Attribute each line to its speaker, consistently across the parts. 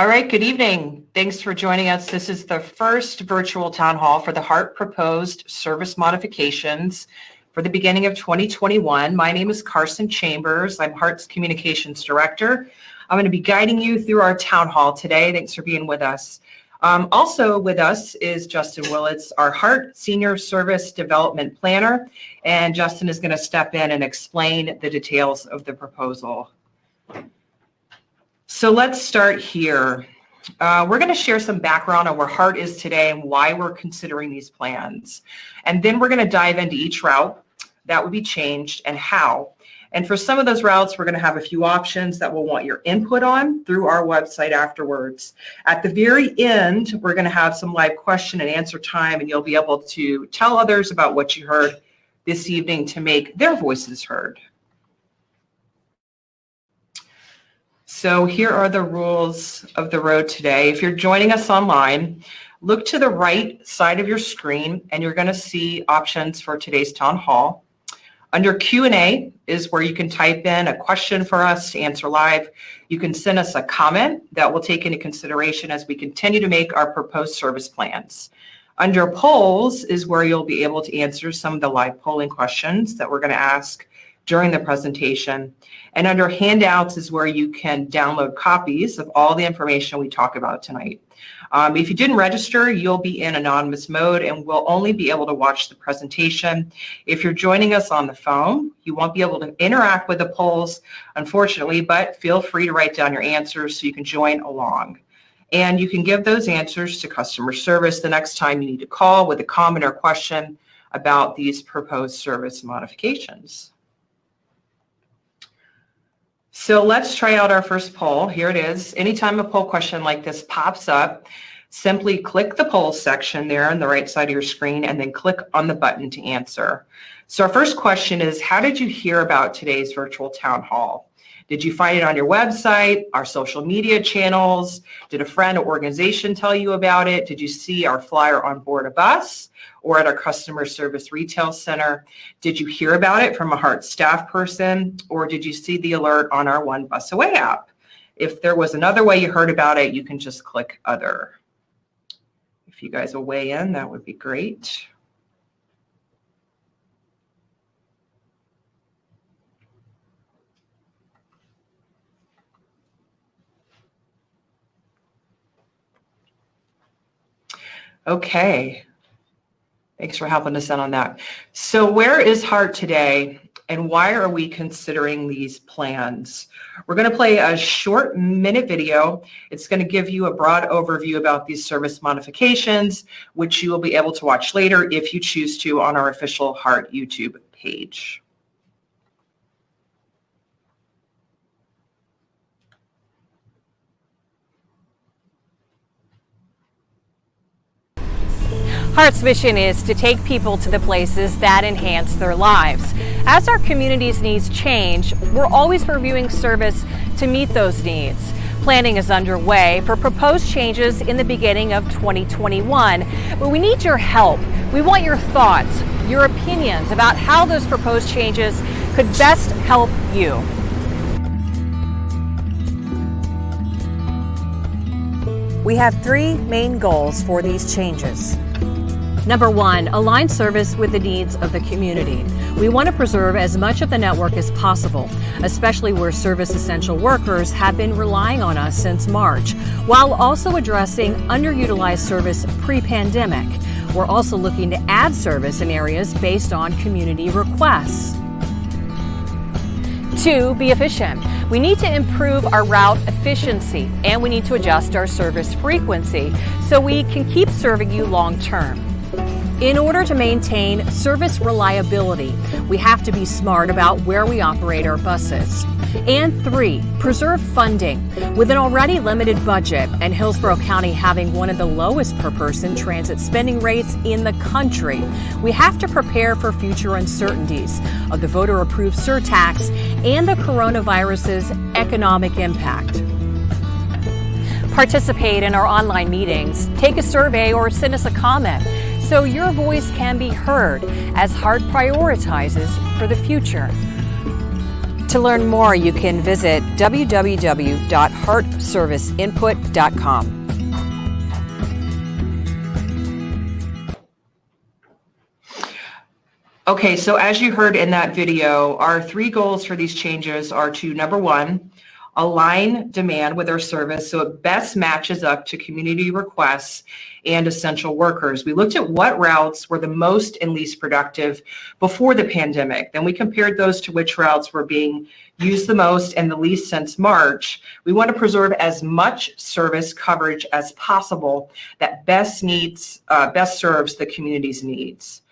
Speaker 1: All right, good evening. Thanks for joining us. This is the first virtual town hall for the HART proposed service modifications for the beginning of 2021. My name is Carson Chambers. I'm HART's Communications Director. I'm going to be guiding you through our town hall today. Thanks for being with us. Also with us is Justin Willits, our HART Senior Service Development Planner, and Justin is going to step in and explain the details of the proposal. So let's start here. We're going to share some background on where HART is today and why we're considering these plans. And then we're going to dive into each route that would be changed and how. And for some of those routes, we're going to have a few options that we'll want your input on through our website afterwards. At the very end, we're going to have some live question and answer time, and you'll be able to tell others about what you heard this evening to make their voices heard. So here are the rules of the road today. If you're joining us online, look to the right side of your screen, and you're going to see options for today's town hall. Under Q&A is where you can type in a question for us to answer live. You can send us a comment that we'll take into consideration as we continue to make our proposed service plans. Under polls is where you'll be able to answer some of the live polling questions that we're going to ask during the presentation. And under handouts is where you can download copies of all the information we talk about tonight. If you didn't register, you'll be in anonymous mode and we'll only be able to watch the presentation. If you're joining us on the phone, you won't be able to interact with the polls, unfortunately, but feel free to write down your answers so you can join along. And you can give those answers to customer service the next time you need to call with a comment or question about these proposed service modifications. So let's try out our first poll. Here it is. Anytime a poll question like this pops up, simply click the poll section there on the right side of your screen and then click on the button to answer. So our first question is, how did you hear about today's virtual town hall? Did you find it on your website, our social media channels? Did a friend or organization tell you about it? Did you see our flyer on board a bus or at our customer service retail center? Did you hear about it from a HART staff person, or did you see the alert on our One Bus Away app? If there was another way you heard about it, you can just click other. If you guys will weigh in, that would be great. Okay. Thanks for helping us out on that. So where is HART today and why are we considering these plans? We're going to play a short minute video. It's going to give you a broad overview about these service modifications, which you will be able to watch later if you choose to on our official HART YouTube page.
Speaker 2: HART's mission is to take people to the places that enhance their lives. As our community's needs change, we're always reviewing service to meet those needs. Planning is underway for proposed changes in the beginning of 2021, but we need your help. We want your thoughts, your opinions about how those proposed changes could best help you.
Speaker 3: We have three main goals for these changes.
Speaker 2: Number one, align service with the needs of the community. We want to preserve as much of the network as possible, especially where service essential workers have been relying on us since March, while also addressing underutilized service pre-pandemic. We're also looking to add service in areas based on community requests. Two, be efficient. We need to improve our route efficiency and we need to adjust our service frequency so we can keep serving you long term. In order to maintain service reliability, we have to be smart about where we operate our buses. And three, preserve funding. With an already limited budget and Hillsborough County having one of the lowest per person transit spending rates in the country, we have to prepare for future uncertainties of the voter-approved surtax and the coronavirus's economic impact. Participate in our online meetings, take a survey, or send us a comment so your voice can be heard as HART prioritizes for the future. To learn more, you can visit www.heartserviceinput.com.
Speaker 1: Okay, so as you heard in that video, our 3 goals for these changes are to, number 1, align demand with our service so it best matches up to community requests and essential workers. We looked at what routes were the most and least productive before the pandemic. Then we compared those to which routes were being used the most and the least since March. We want to preserve as much service coverage as possible that best serves the community's needs.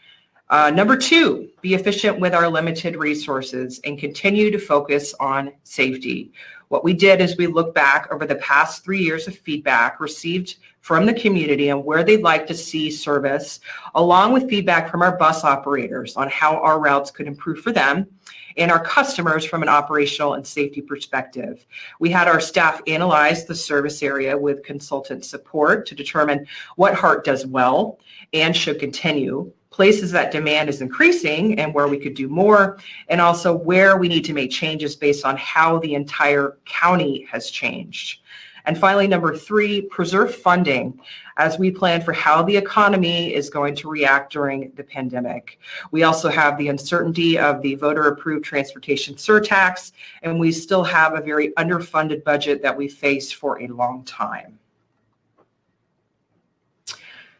Speaker 1: Number 2, be efficient with our limited resources and continue to focus on safety. What we did is we looked back over the past 3 years of feedback received from the community on where they'd like to see service, along with feedback from our bus operators on how our routes could improve for them and our customers from an operational and safety perspective. We had our staff analyze the service area with consultant support to determine what HART does well and should continue, places that demand is increasing and where we could do more, and also where we need to make changes based on how the entire county has changed. And finally, number 3, preserve funding as we plan for how the economy is going to react during the pandemic. We also have the uncertainty of the voter-approved transportation surtax, and we still have a very underfunded budget that we faced for a long time.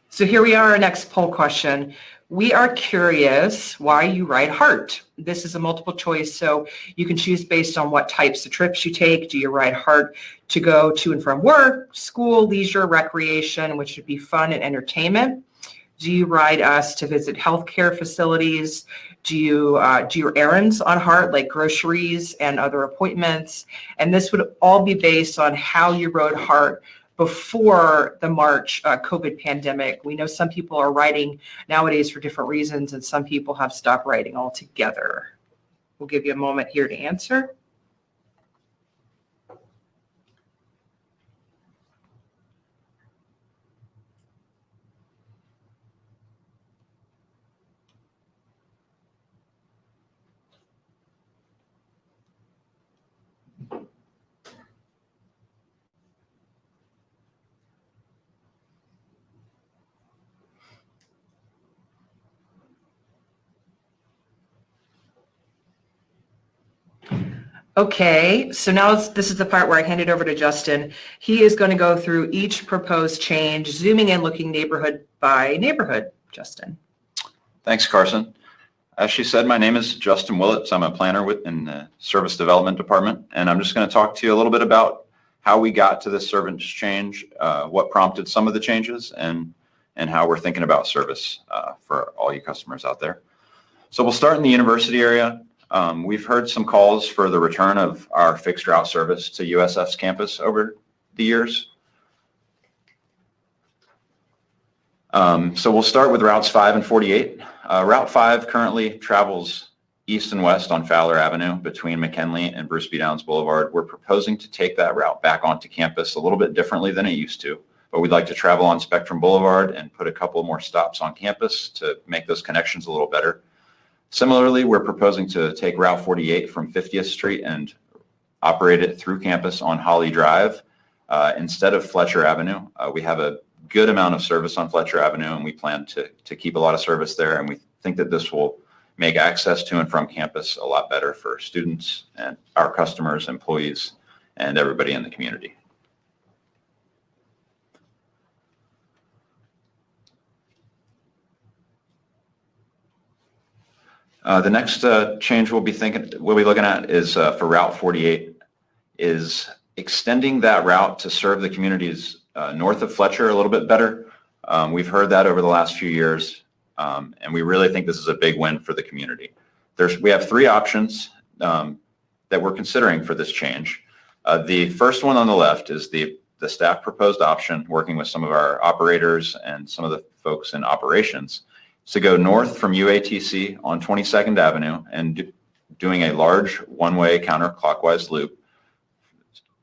Speaker 1: So here we are, our next poll question. We are curious why you ride HART. This is a multiple choice, so you can choose based on what types of trips you take. Do you ride HART to go to and from work, school, leisure, recreation, which would be fun and entertainment? Do you ride us to visit healthcare facilities? Do you do your errands on HART, like groceries and other appointments? And this would all be based on how you rode HART before the March COVID pandemic. We know some people are riding nowadays for different reasons, and some people have stopped riding altogether. We'll give you a moment here to answer. Okay, so now this is the part where I hand it over to Justin. He is going to go through each proposed change, zooming in, looking neighborhood by neighborhood. Justin.
Speaker 4: Thanks, Carson. As she said, my name is Justin Willits. I'm a planner in the Service Development Department, and I'm just going to talk to you a little bit about how we got to this service change, what prompted some of the changes, and how we're thinking about service for all you customers out there. So we'll start in the university area. We've heard some calls for the return of our fixed route service to USF's campus over the years. So we'll start with routes 5 and 48. Route 5 currently travels east and west on Fowler Avenue between McKinley and Bruce B. Downs Boulevard. We're proposing to take that route back onto campus a little bit differently than it used to, but we'd like to travel on Spectrum Boulevard and put a couple more stops on campus to make those connections a little better. Similarly, we're proposing to take Route 48 from 50th Street and operate it through campus on Holly Drive instead of Fletcher Avenue. We have a good amount of service on Fletcher Avenue, and we plan to keep a lot of service there, and we think that this will make access to and from campus a lot better for students and our customers, employees, and everybody in the community. The next change we'll be looking at is for Route 48 is extending that route to serve the communities north of Fletcher a little bit better. We've heard that over the last few years, and we really think this is a big win for the community. We have 3 options that we're considering for this change. The first one on the left is the staff proposed option, working with some of our operators and some of the folks in operations, to go north from UATC on 22nd Avenue and doing a large one-way counterclockwise loop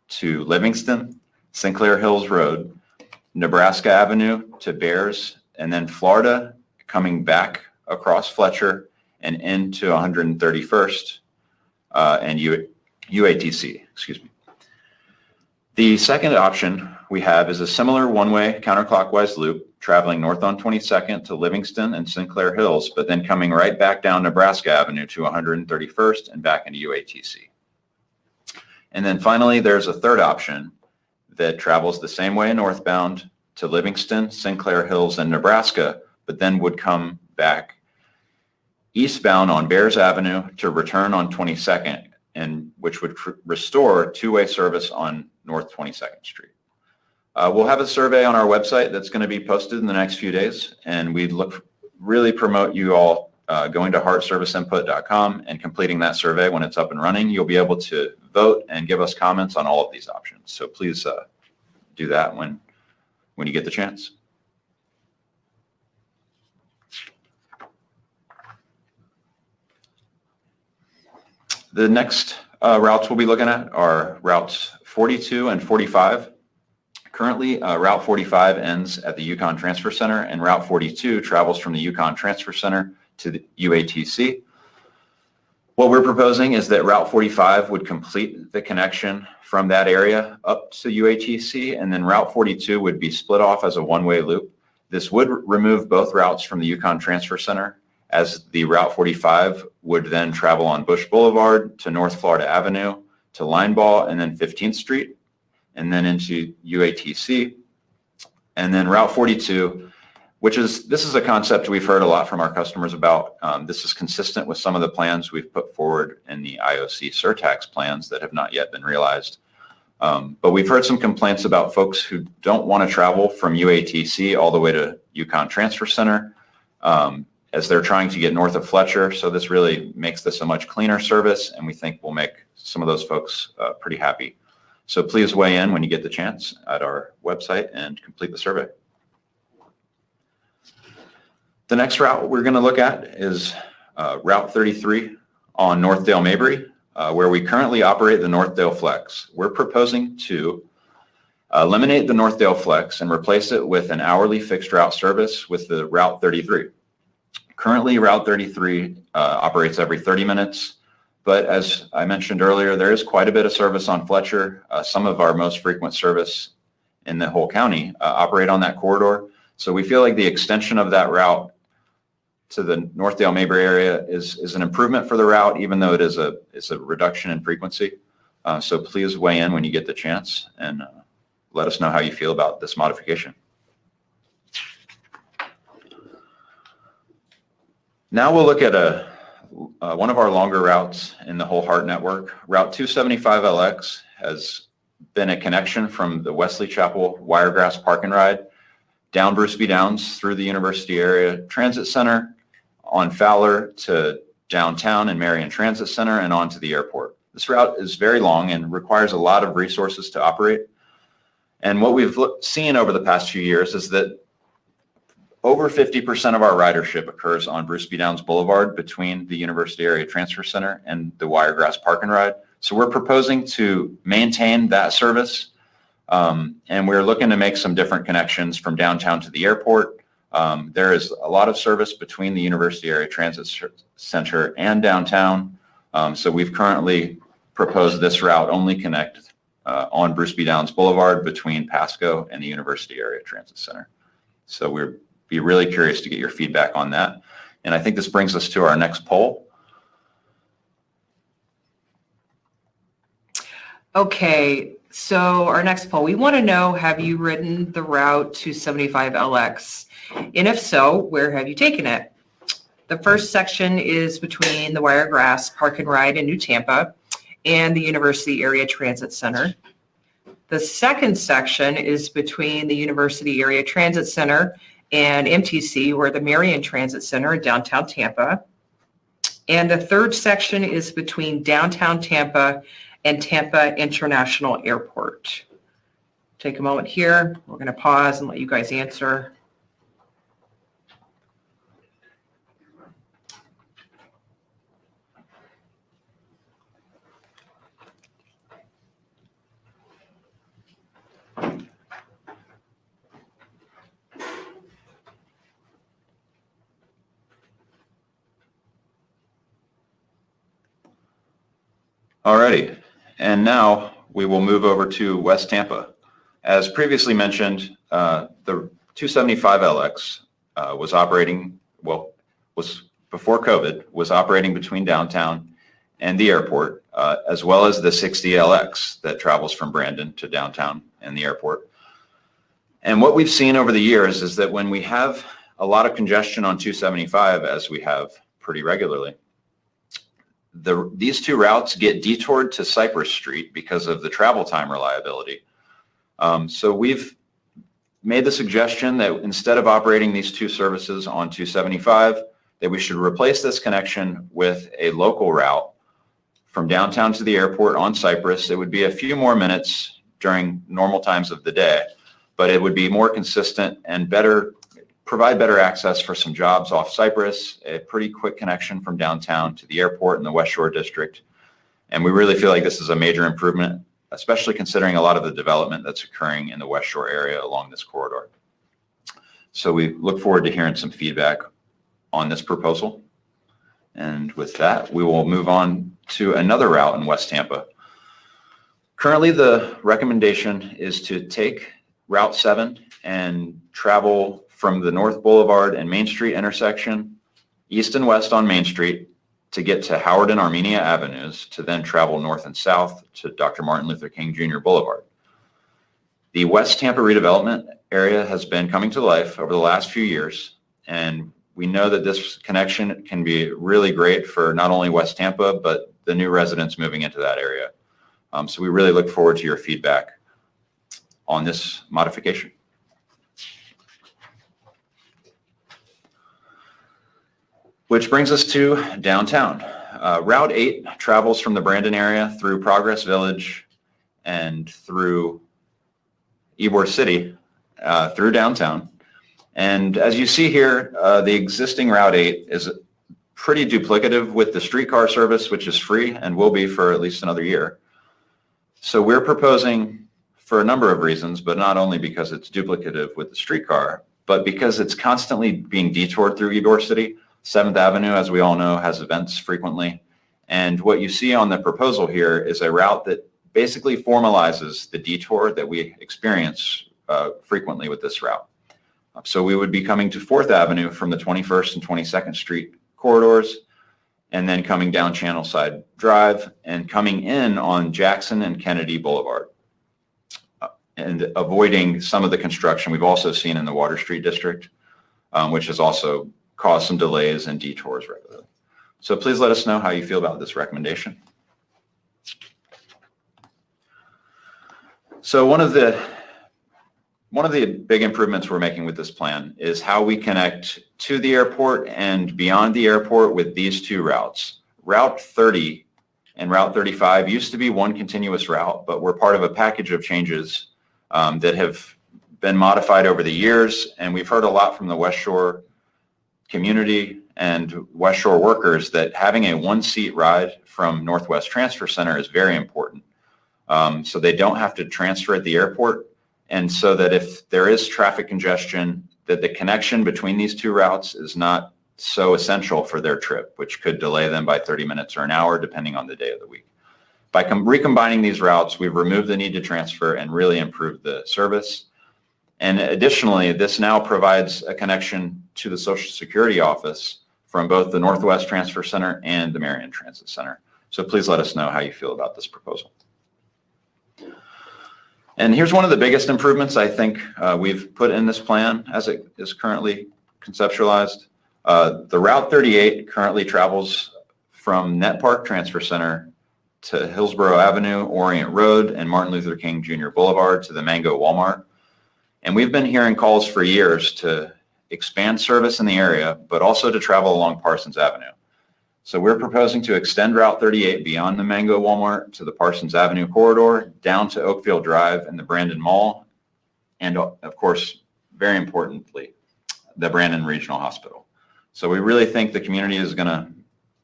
Speaker 4: to Livingston, Sinclair Hills Road, Nebraska Avenue to Bears, and then Florida, coming back across Fletcher and into 131st and UATC, excuse me. The second option we have is a similar one-way counterclockwise loop traveling north on 22nd to Livingston and Sinclair Hills, but then coming right back down Nebraska Avenue to 131st and back into UATC. And then finally, there's a third option that travels the same way northbound to Livingston, Sinclair Hills, and Nebraska, but then would come back eastbound on Bears Avenue to return on 22nd, and which would restore two-way service on North 22nd Street. We'll have a survey on our website that's going to be posted in the next few days, and we really promote you all going to heartserviceinput.com and completing that survey. When it's up and running, you'll be able to vote and give us comments on all of these options. So please do that when you get the chance. The next routes we'll be looking at are routes 42 and 45. Currently, Route 45 ends at the Yukon Transfer Center, and Route 42 travels from the Yukon Transfer Center to the UATC. What we're proposing is that Route 45 would complete the connection from that area up to UATC, and then Route 42 would be split off as a one-way loop. This would remove both routes from the Yukon Transfer Center, as the Route 45 would then travel on Bush Boulevard to North Florida Avenue to Lineball and then 15th Street, and then into UATC. And then Route 42, this is a concept we've heard a lot from our customers about. This is consistent with some of the plans we've put forward in the IOC surtax plans that have not yet been realized. But we've heard some complaints about folks who don't want to travel from UATC all the way to Yukon Transfer Center as they're trying to get north of Fletcher. So this really makes this a much cleaner service, and we think will make some of those folks pretty happy. So please weigh in when you get the chance at our website and complete the survey. The next route we're going to look at is Route 33 on Northdale Mabry, where we currently operate the Northdale Flex. We're proposing to eliminate the Northdale Flex and replace it with an hourly fixed route service with the Route 33. Currently, Route 33 operates every 30 minutes. But as I mentioned earlier, there is quite a bit of service on Fletcher. Some of our most frequent service in the whole county operate on that corridor. So we feel like the extension of that route to the Northdale Mabry area is an improvement for the route, even though it's a reduction in frequency. So please weigh in when you get the chance and let us know how you feel about this modification. Now we'll look at one of our longer routes in the whole HART network. Route 275LX has been a connection from the Wesley Chapel Wiregrass Park and Ride down Bruce B. Downs through the University Area Transit Center, on Fowler to downtown and Marion Transit Center, and on to the airport. This route is very long and requires a lot of resources to operate. And what we've seen over the past few years is that over 50% of our ridership occurs on Bruce B. Downs Boulevard between the University Area Transfer Center and the Wiregrass Park and Ride. So we're proposing to maintain that service, and we're looking to make some different connections from downtown to the airport. There is a lot of service between the University Area Transit Center and downtown. So we've currently proposed this route only connect on Bruce B. Downs Boulevard between Pasco and the University Area Transit Center. So we're be really curious to get your feedback on that. And I think this brings us to our next poll.
Speaker 1: Okay, so our next poll, we want to know, have you ridden the route 275LX? And if so, where have you taken it? The first section is between the Wiregrass Park and Ride in New Tampa and the University Area Transit Center. The second section is between the University Area Transit Center and MTC, or the Marion Transit Center in downtown Tampa. And the third section is between downtown Tampa and Tampa International Airport. Take a moment here. We're going to pause and let you guys answer.
Speaker 4: Alrighty, and now we will move over to West Tampa. As previously mentioned, the 275LX was operating, was before COVID, was operating between downtown and the airport, as well as the 60LX that travels from Brandon to downtown and the airport. And what we've seen over the years is that when we have a lot of congestion on 275, as we have pretty regularly, these two routes get detoured to Cypress Street because of the travel time reliability. So we've made the suggestion that instead of operating these two services on 275, that we should replace this connection with a local route from downtown to the airport on Cypress. It would be a few more minutes during normal times of the day, but it would be more consistent and provide better access for some jobs off Cypress, a pretty quick connection from downtown to the airport in the West Shore district. And we really feel like this is a major improvement, especially considering a lot of the development that's occurring in the West Shore area along this corridor. So we look forward to hearing some feedback on this proposal. And with that, we will move on to another route in West Tampa. Currently, the recommendation is to take Route 7 and travel from the North Boulevard and Main Street intersection, east and west on Main Street, to get to Howard and Armenia Avenues, to then travel north and south to Dr. Martin Luther King Jr. Boulevard. The West Tampa redevelopment area has been coming to life over the last few years, and we know that this connection can be really great for not only West Tampa, but the new residents moving into that area. So we really look forward to your feedback on this modification. Which brings us to downtown. Route 8 travels from the Brandon area through Progress Village and through Ybor City, through downtown. And as you see here, the existing Route 8 is pretty duplicative with the streetcar service, which is free and will be for at least another year. So we're proposing, for a number of reasons, but not only because it's duplicative with the streetcar, but because it's constantly being detoured through Ybor City. 7th Avenue, as we all know, has events frequently. And what you see on the proposal here is a route that basically formalizes the detour that we experience frequently with this route. So we would be coming to 4th Avenue from the 21st and 22nd Street corridors, and then coming down Channelside Drive and coming in on Jackson and Kennedy Boulevard, and avoiding some of the construction we've also seen in the Water Street district, which has also caused some delays and detours regularly. So please let us know how you feel about this recommendation. So one of the big improvements we're making with this plan is how we connect to the airport and beyond the airport with these two routes. Route 30 and Route 35 used to be one continuous route, but we're part of a package of changes that have been modified over the years, and we've heard a lot from the West Shore community and West Shore workers that having a one-seat ride from Northwest Transfer Center is very important. So they don't have to transfer at the airport, and so that if there is traffic congestion, that the connection between these two routes is not so essential for their trip, which could delay them by 30 minutes or an hour, depending on the day of the week. By recombining these routes, we've removed the need to transfer and really improved the service. And additionally, this now provides a connection to the Social Security office from both the Northwest Transfer Center and the Marion Transit Center. So please let us know how you feel about this proposal. And here's one of the biggest improvements I think we've put in this plan as it is currently conceptualized. The Route 38 currently travels from Net Park Transfer Center to Hillsborough Avenue, Orient Road, and Martin Luther King Jr. Boulevard to the Mango Walmart. And we've been hearing calls for years to expand service in the area, but also to travel along Parsons Avenue. So we're proposing to extend Route 38 beyond the Mango Walmart to the Parsons Avenue corridor, down to Oakfield Drive and the Brandon Mall, and of course, very importantly, the Brandon Regional Hospital. So we really think the community is going to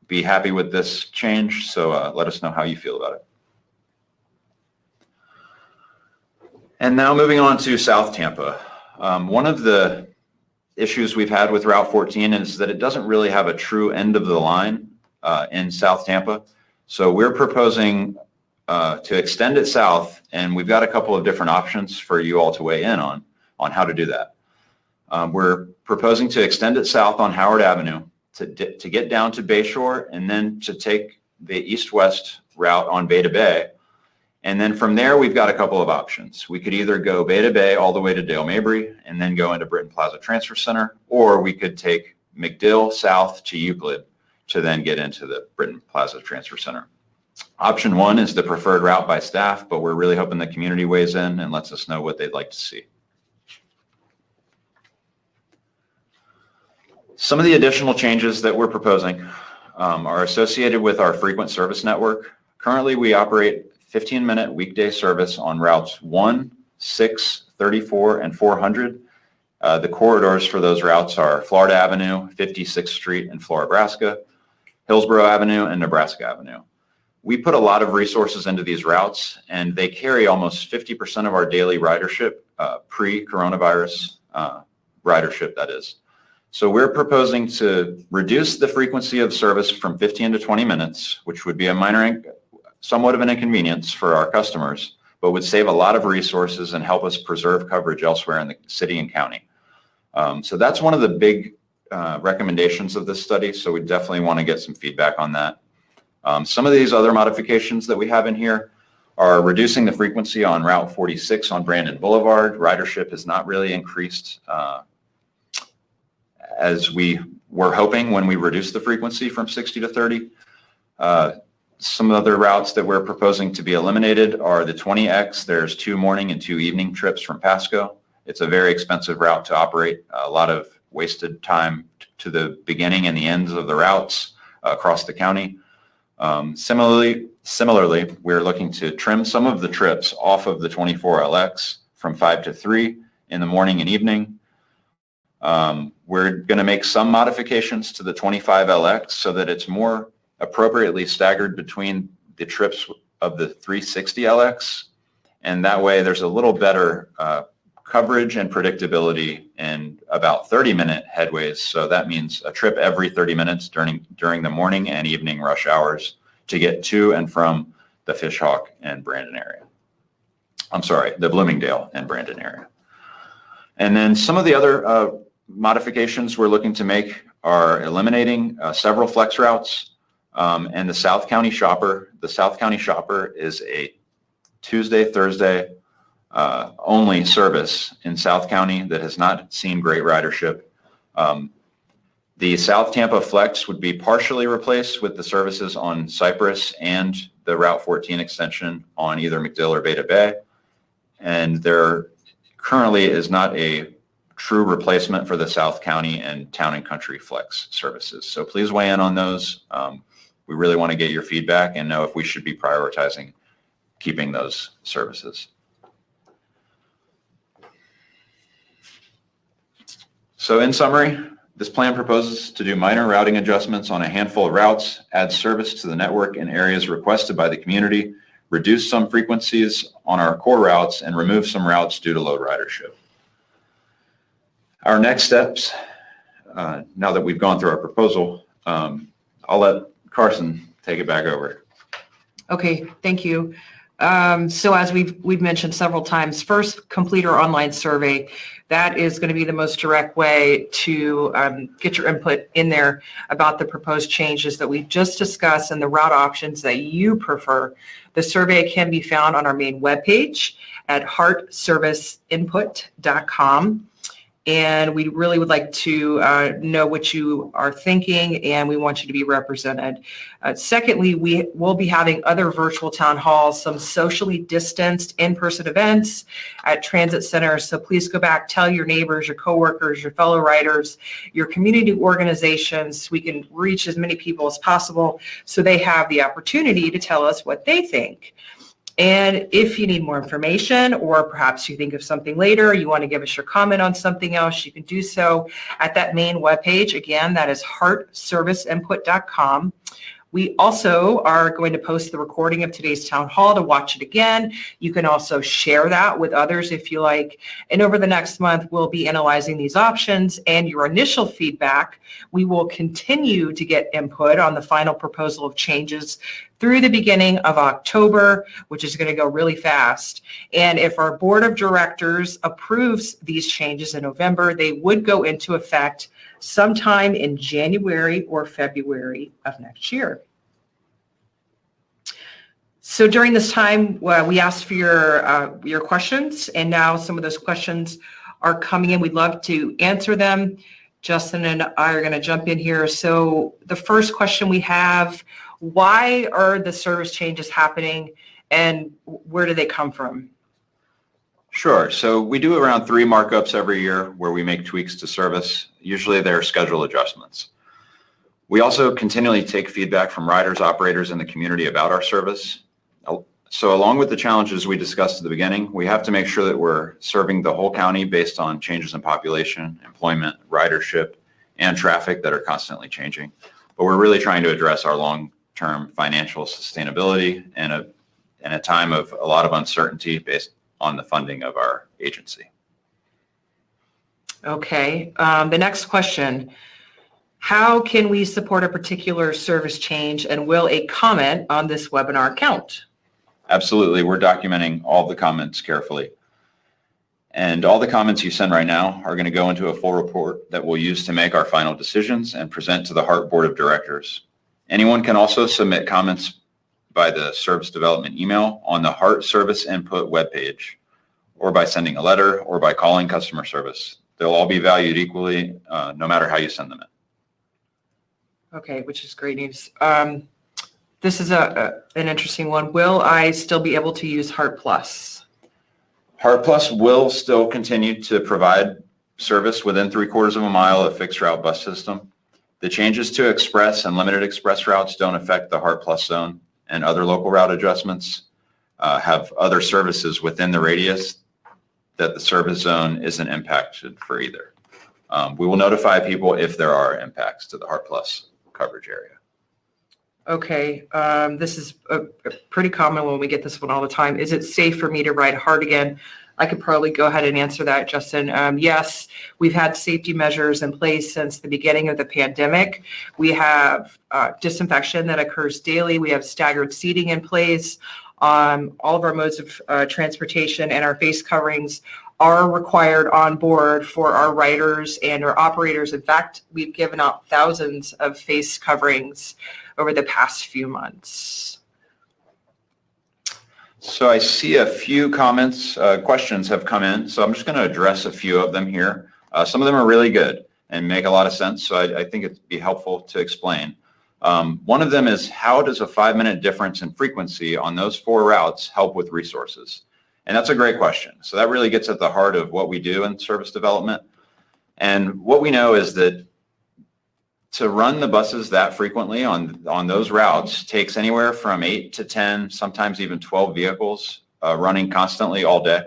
Speaker 4: be happy with this change, so let us know how you feel about it. And now moving on to South Tampa. One of the issues we've had with Route 14 is that it doesn't really have a true end of the line in South Tampa. So we're proposing to extend it south, and we've got a couple of different options for you all to weigh in on how to do that. We're proposing to extend it south on Howard Avenue to get down to Bayshore, and then to take the east-west route on Bay to Bay. And then from there, we've got a couple of options. We could either go Bay to Bay all the way to Dale Mabry and then go into Britton Plaza Transfer Center, or we could take McDill south to Euclid to then get into the Britton Plaza Transfer Center. Option one is the preferred route by staff, but we're really hoping the community weighs in and lets us know what they'd like to see. Some of the additional changes that we're proposing are associated with our frequent service network. Currently, we operate 15-minute weekday service on routes 1, 6, 34, and 400. The corridors for those routes are Florida Avenue, 56th Street in Florabraska, Hillsborough Avenue, and Nebraska Avenue. We put a lot of resources into these routes, and they carry almost 50% of our daily ridership, pre-coronavirus ridership, that is. So we're proposing to reduce the frequency of service from 15 to 20 minutes, which would be somewhat of an inconvenience for our customers, but would save a lot of resources and help us preserve coverage elsewhere in the city and county. So that's one of the big recommendations of this study, so we definitely want to get some feedback on that. Some of these other modifications that we have in here are reducing the frequency on Route 46 on Brandon Boulevard. Ridership has not really increased as we were hoping when we reduced the frequency from 60 to 30. Some other routes that we're proposing to be eliminated are the 20X. There's 2 morning and 2 evening trips from Pasco. It's a very expensive route to operate, a lot of wasted time to the beginning and the ends of the routes across the county. Similarly, we're looking to trim some of the trips off of the 24LX from 5 to 3 in the morning and evening. We're going to make some modifications to the 25LX so that it's more appropriately staggered between the trips of the 360LX, and that way there's a little better coverage and predictability in about 30-minute headways. So that means a trip every 30 minutes during the morning and evening rush hours to get to and from the Fishhawk and Brandon area. I'm sorry, the Bloomingdale and Brandon area. And then some of the other modifications we're looking to make are eliminating several flex routes and the South County Shopper. The South County Shopper is a Tuesday, Thursday only service in South County that has not seen great ridership. The South Tampa Flex would be partially replaced with the services on Cypress and the Route 14 extension on either McDill or Bay to Bay. And there currently is not a true replacement for the South County and Town and Country Flex services. So please weigh in on those. We really want to get your feedback and know if we should be prioritizing keeping those services. So in summary, this plan proposes to do minor routing adjustments on a handful of routes, add service to the network in areas requested by the community, reduce some frequencies on our core routes, and remove some routes due to low ridership. Our next steps, now that we've gone through our proposal, I'll let Carson take it back over.
Speaker 1: Okay, thank you. So as we've mentioned several times, first, complete our online survey. That is going to be the most direct way to get your input in there about the proposed changes that we just discussed and the route options that you prefer. The survey can be found on our main webpage at heartserviceinput.com. And we really would like to know what you are thinking, and we want you to be represented. Secondly, we will be having other virtual town halls, some socially distanced in-person events at transit centers. So please go back, tell your neighbors, your coworkers, your fellow riders, your community organizations. We can reach as many people as possible so they have the opportunity to tell us what they think. And if you need more information, or perhaps you think of something later, you want to give us your comment on something else, you can do so at that main webpage. Again, that is heartserviceinput.com. We also are going to post the recording of today's town hall to watch it again. You can also share that with others if you like. And over the next month, we'll be analyzing these options and your initial feedback. We will continue to get input on the final proposal of changes through the beginning of October, which is going to go really fast. And if our board of directors approves these changes in November, they would go into effect sometime in January or February of next year. So during this time, we asked for your questions, and now some of those questions are coming in. We'd love to answer them. Justin and I are going to jump in here. So the first question we have, why are the service changes happening and where do they come from?
Speaker 4: Sure. So we do around 3 markups every year where we make tweaks to service. Usually they're schedule adjustments. We also continually take feedback from riders, operators in the community about our service. So along with the challenges we discussed at the beginning, we have to make sure that we're serving the whole county based on changes in population, employment, ridership, and traffic that are constantly changing. But we're really trying to address our long-term financial sustainability in a time of a lot of uncertainty based on the funding of our agency.
Speaker 1: Okay. The next question, how can we support a particular service change, and will a comment on this webinar count?
Speaker 4: Absolutely. We're documenting all the comments carefully. And all the comments you send right now are going to go into a full report that we'll use to make our final decisions and present to the HART Board of Directors. Anyone can also submit comments by the service development email on the HART Service Input webpage, or by sending a letter, or by calling customer service. They'll all be valued equally, no matter how you send them in.
Speaker 1: Okay, which is great news. This is an interesting one. Will I still be able to use HART Plus?
Speaker 4: HART Plus will still continue to provide service within 3/4 of a mile of fixed route bus system. The changes to express and limited express routes don't affect the HART Plus zone, and other local route adjustments have other services within the radius that the service zone isn't impacted for either. We will notify people if there are impacts to the HART Plus coverage area.
Speaker 1: Okay, this is a pretty common one. We get this one all the time. Is it safe for me to ride HART again? I could probably go ahead and answer that, Justin. Yes, we've had safety measures in place since the beginning of the pandemic. We have disinfection that occurs daily. We have staggered seating in place. All of our modes of transportation and our face coverings are required on board for our riders and our operators. In fact, we've given out thousands of face coverings over the past few months.
Speaker 4: So I see a few comments, questions have come in, so I'm just going to address a few of them here. Some of them are really good and make a lot of sense, so I think it'd be helpful to explain. One of them is, how does a 5-minute difference in frequency on those 4 routes help with resources? And that's a great question. So that really gets at the heart of what we do in service development. And what we know is that to run the buses that frequently on those routes takes anywhere from 8 to 10, sometimes even 12 vehicles running constantly all day.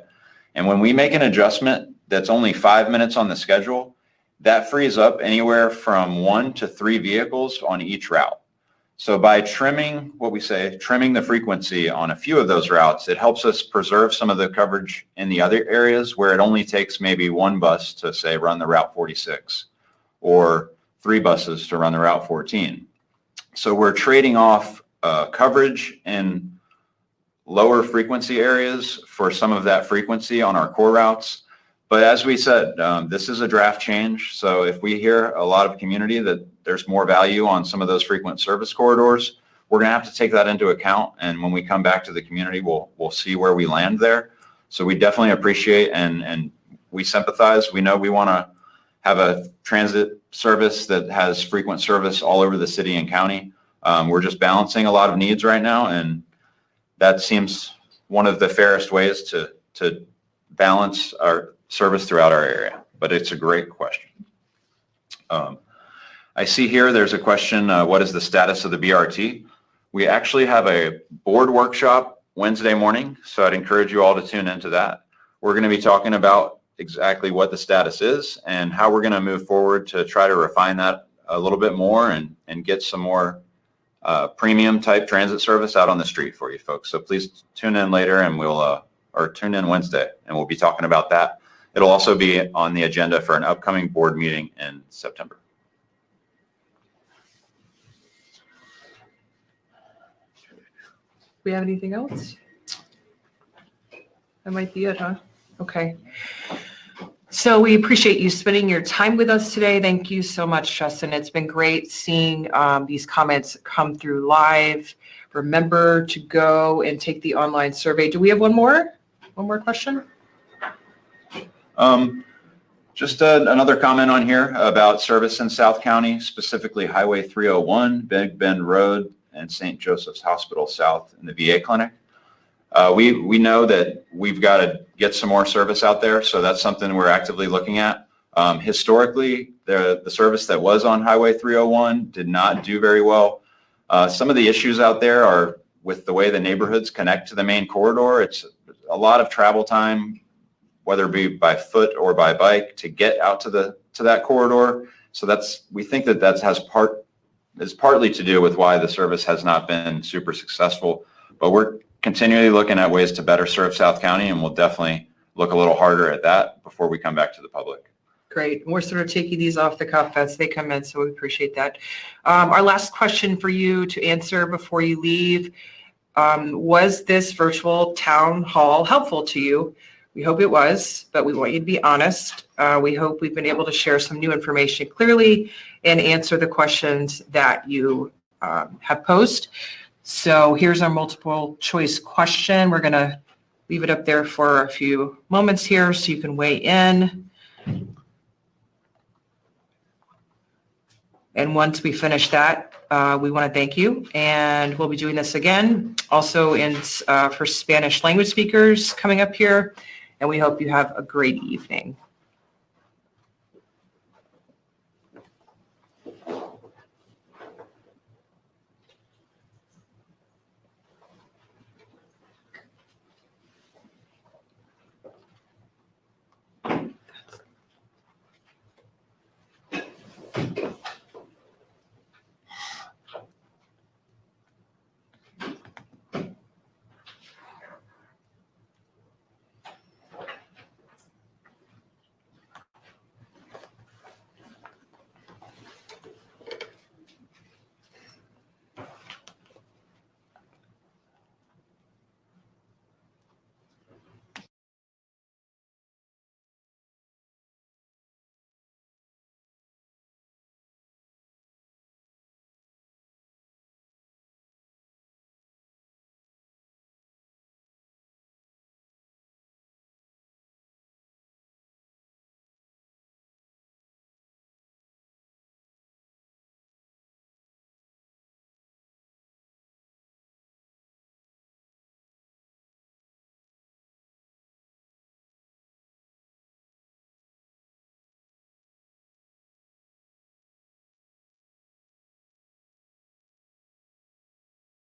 Speaker 4: And when we make an adjustment that's only 5 minutes on the schedule, that frees up anywhere from 1 to 3 vehicles on each route. So by trimming the frequency on a few of those routes, it helps us preserve some of the coverage in the other areas where it only takes maybe 1 bus to, say, run the Route 46, or 3 buses to run the Route 14. So we're trading off coverage in lower frequency areas for some of that frequency on our core routes. But as we said, this is a draft change. So if we hear a lot of community that there's more value on some of those frequent service corridors, we're going to have to take that into account. And when we come back to the community, we'll see where we land there. So we definitely appreciate and we sympathize. We know we want to have a transit service that has frequent service all over the city and county. We're just balancing a lot of needs right now, and that seems one of the fairest ways to balance our service throughout our area. But it's a great question. I see here there's a question, what is the status of the BRT? We actually have a board workshop Wednesday morning, so I'd encourage you all to tune into that. We're going to be talking about exactly what the status is and how we're going to move forward to try to refine that a little bit more and get some more premium type transit service out on the street for you folks. So please tune in later and or tune in Wednesday and we'll be talking about that. It'll also be on the agenda for an upcoming board meeting in September.
Speaker 1: we have anything else? That might be it, huh? Okay. So we appreciate you spending your time with us today. Thank you so much, Justin. It's been great seeing these comments come through live. Remember to go and take the online survey. Do we have one more question?
Speaker 4: Just another comment on here about service in South County, specifically Highway 301, Big Bend Road, and St. Joseph's Hospital South in the VA clinic. We know that we've got to get some more service out there, so that's something we're actively looking at. Historically, the service that was on Highway 301 did not do very well. Some of the issues out there are with the way the neighborhoods connect to the main corridor. It's a lot of travel time, whether it be by foot or by bike, to get out to that corridor. So we think that is partly to do with why the service has not been super successful. But we're continually looking at ways to better serve South County, and we'll definitely look a little harder at that before we come back to the public.
Speaker 1: Great. We're sort of taking these off the cuff as they come in, so we appreciate that. Our last question for you to answer before you leave, was this virtual town hall helpful to you? We hope it was, but we want you to be honest. We hope we've been able to share some new information clearly and answer the questions that you have posed. So here's our multiple choice question. We're going to leave it up there for a few moments here so you can weigh in. And once we finish that, we want to thank you. And we'll be doing this again, also for Spanish language speakers coming up here. And we hope you have a great evening.